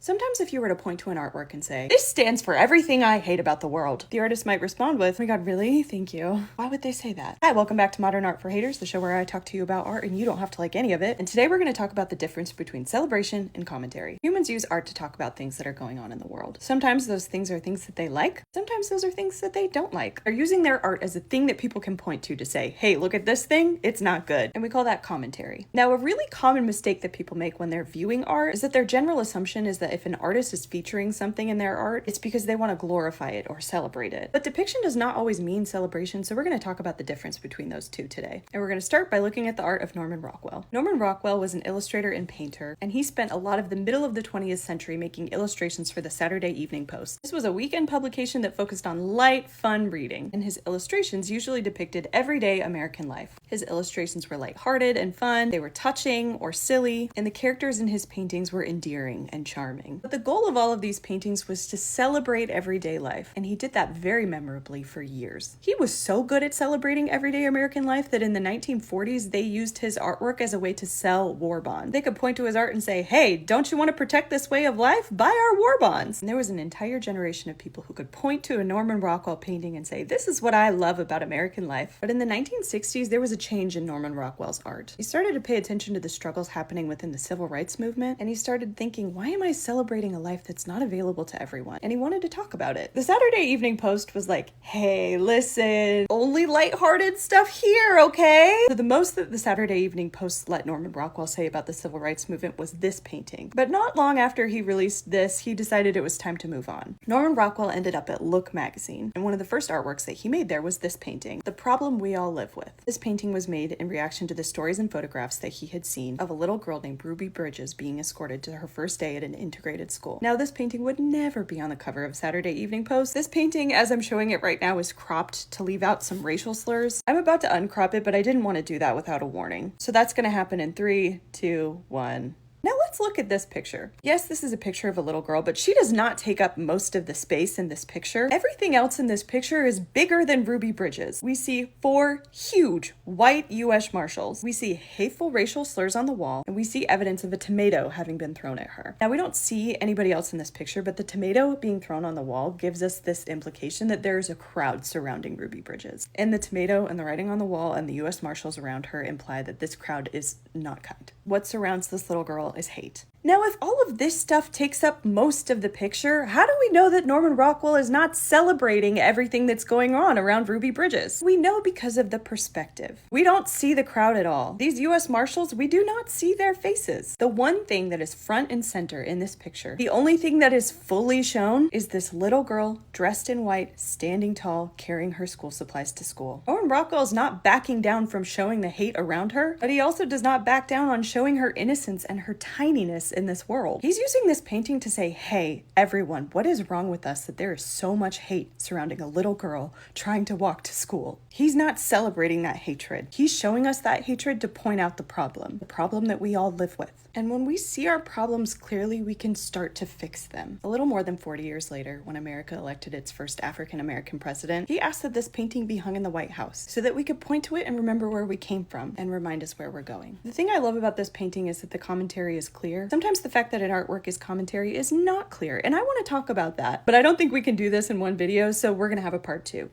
Sometimes if you were to point to an artwork and say, "This stands for everything I hate about the world," the artist might respond with, "Oh my god, really? Thank you." Why would they say that? Hi, welcome back to Modern Art for Haters, the show where I talk to you about art and you don't have to like any of it. And today we're going to talk about the difference between celebration and commentary. Humans use art to talk about things that are going on in the world. Sometimes those things are things that they like. Sometimes those are things that they don't like. They're using their art as a thing that people can point to say, "Hey, look at this thing. It's not good." And we call that commentary. Now, a really common mistake that people make when they're viewing art is that their general assumption is that if an artist is featuring something in their art, it's because they want to glorify it or celebrate it. But depiction does not always mean celebration, so we're going to talk about the difference between those two today. And we're going to start by looking at the art of Norman Rockwell. Norman Rockwell was an illustrator and painter, and he spent a lot of the middle of the 20th century making illustrations for the Saturday Evening Post. This was a weekend publication that focused on light, fun reading, and his illustrations usually depicted everyday American life. His illustrations were lighthearted and fun, they were touching or silly, and the characters in his paintings were endearing and charming. But the goal of all of these paintings was to celebrate everyday life, and he did that very memorably for years. He was so good at celebrating everyday American life that in the 1940s, they used his artwork as a way to sell war bonds. They could point to his art and say, "Hey, don't you want to protect this way of life? Buy our war bonds." And there was an entire generation of people who could point to a Norman Rockwell painting and say, "This is what I love about American life." But in the 1960s, there was a change in Norman Rockwell's art. He started to pay attention to the struggles happening within the civil rights movement, and he started thinking, why am I celebrating a life that's not available to everyone? And he wanted to talk about it. The Saturday Evening Post was like, "Hey, listen, only lighthearted stuff here, okay?" So the most that the Saturday Evening Post let Norman Rockwell say about the civil rights movement was this painting. But not long after he released this, he decided it was time to move on. Norman Rockwell ended up at Look magazine, and one of the first artworks that he made there was this painting, "The Problem We All Live With." This painting was made in reaction to the stories and photographs that he had seen of a little girl named Ruby Bridges being escorted to her first day at an integrated school. Now, this painting would never be on the cover of Saturday Evening Post. This painting, as I'm showing it right now, is cropped to leave out some racial slurs. I'm about to uncrop it, but I didn't want to do that without a warning. So that's going to happen in 3, 2, 1. Now let's look at this picture. Yes, this is a picture of a little girl, but she does not take up most of the space in this picture. Everything else in this picture is bigger than Ruby Bridges. We see 4 huge white U.S. Marshals. We see hateful racial slurs on the wall, and we see evidence of a tomato having been thrown at her. Now we don't see anybody else in this picture, but the tomato being thrown on the wall gives us this implication that there is a crowd surrounding Ruby Bridges. And the tomato and the writing on the wall and the U.S. Marshals around her imply that this crowd is not kind. What surrounds this little girl is hate. Now, if all of this stuff takes up most of the picture, how do we know that Norman Rockwell is not celebrating everything that's going on around Ruby Bridges? We know because of the perspective. We don't see the crowd at all. These U.S. Marshals, we do not see their faces. The one thing that is front and center in this picture, the only thing that is fully shown, is this little girl dressed in white, standing tall, carrying her school supplies to school. Norman Rockwell is not backing down from showing the hate around her, but he also does not back down on showing her innocence and her tininess in this world. He's using this painting to say, "Hey, everyone, what is wrong with us that there is so much hate surrounding a little girl trying to walk to school?" He's not celebrating that hatred. He's showing us that hatred to point out the problem that we all live with. And when we see our problems clearly, we can start to fix them. A little more than 40 years later, when America elected its first African-American president, he asked that this painting be hung in the White House so that we could point to it and remember where we came from and remind us where we're going. The thing I love about this painting is that the commentary is clear. Sometimes the fact that an artwork is commentary is not clear, and I want to talk about that, but I don't think we can do this in one video, so we're going to have a part 2.